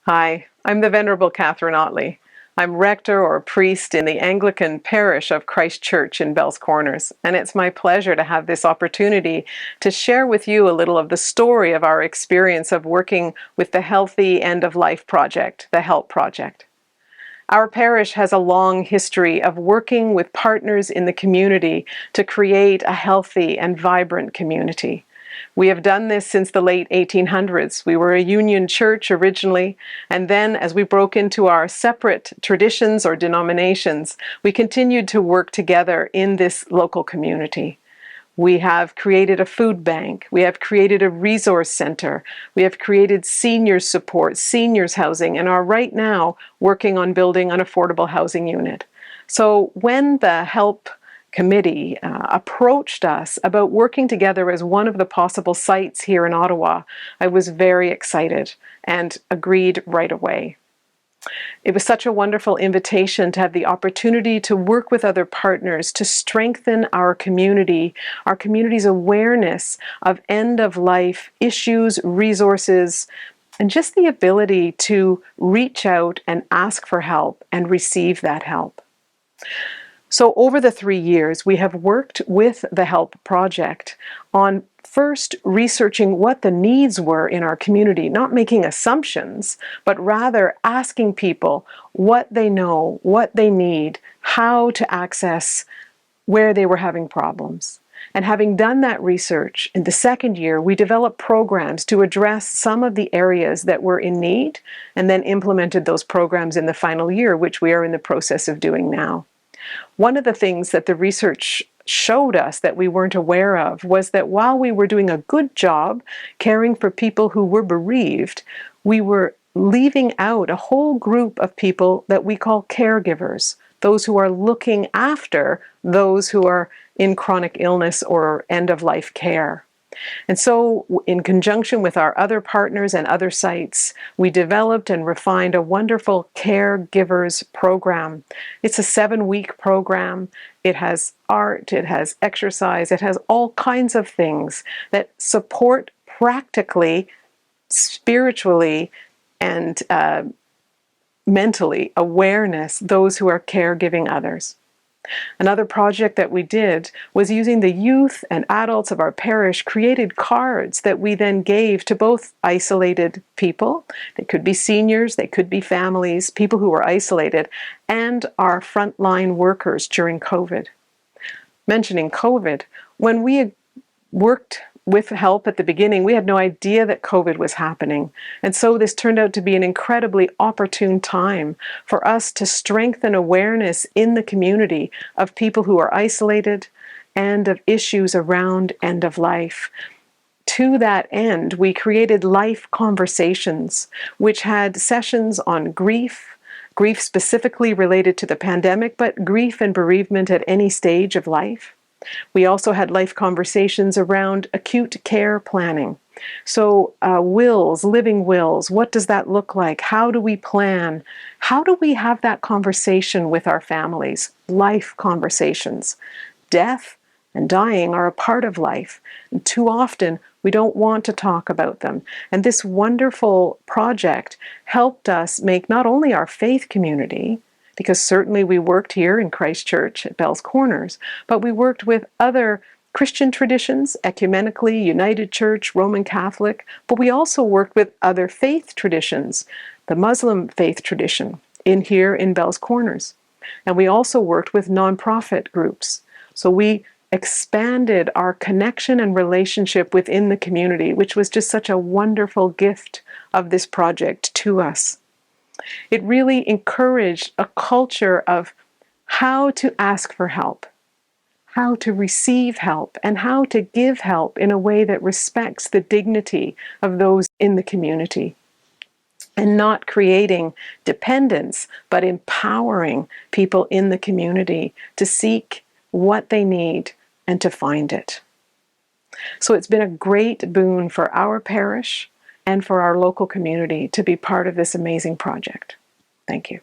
Hi, I'm the Venerable Kathryn Otley. I'm rector or priest in the Anglican parish of Christ Church in Bells Corners, and it's my pleasure to have this opportunity to share with you a little of the story of our experience of working with the Healthy End of Life Project, the HELP Project. Our parish has a long history of working with partners in the community to create a healthy and vibrant community. We have done this since the late 1800s. We were a union church originally, and then as we broke into our separate traditions or denominations, we continued to work together in this local community. We have created a food bank. We have created a resource center. We have created seniors support, seniors housing, and are right now working on building an affordable housing unit. So when the HELP committee approached us about working together as one of the possible sites here in Ottawa, I was very excited and agreed right away. It was such a wonderful invitation to have the opportunity to work with other partners to strengthen our community's awareness of end-of-life issues, resources, and just the ability to reach out and ask for help and receive that help. So over the 3 years, we have worked with the HELP project on first researching what the needs were in our community, not making assumptions, but rather asking people what they know, what they need, how to access where they were having problems. And having done that research, in the second year, we developed programs to address some of the areas that were in need, and then implemented those programs in the final year, which we are in the process of doing now. One of the things that the research showed us that we weren't aware of was that while we were doing a good job caring for people who were bereaved, we were leaving out a whole group of people that we call caregivers, those who are looking after those who are in chronic illness or end-of-life care. And so, in conjunction with our other partners and other sites, we developed and refined a wonderful caregivers program. It's a 7-week program. It has art, it has exercise, it has all kinds of things that support practically, spiritually, and mentally awareness those who are caregiving others. Another project that we did was using the youth and adults of our parish created cards that we then gave to both isolated people, they could be seniors, they could be families, people who were isolated, and our frontline workers during COVID. Mentioning COVID, when we worked with HELP at the beginning, we had no idea that COVID was happening. And so this turned out to be an incredibly opportune time for us to strengthen awareness in the community of people who are isolated and of issues around end of life. To that end, we created life conversations, which had sessions on grief specifically related to the pandemic, but grief and bereavement at any stage of life. We also had life conversations around acute care planning. So wills, living wills, what does that look like? How do we plan? How do we have that conversation with our families? Life conversations. Death and dying are a part of life. And too often we don't want to talk about them. And this wonderful project helped us make not only our faith community, because certainly we worked here in Christ Church at Bells Corners, but we worked with other Christian traditions, ecumenically, United Church, Roman Catholic, but we also worked with other faith traditions, the Muslim faith tradition here in Bells Corners. And we also worked with nonprofit groups. So we expanded our connection and relationship within the community, which was just such a wonderful gift of this project to us. It really encouraged a culture of how to ask for help, how to receive help, and how to give help in a way that respects the dignity of those in the community. And not creating dependence, but empowering people in the community to seek what they need and to find it. So it's been a great boon for our parish and for our local community to be part of this amazing project. Thank you.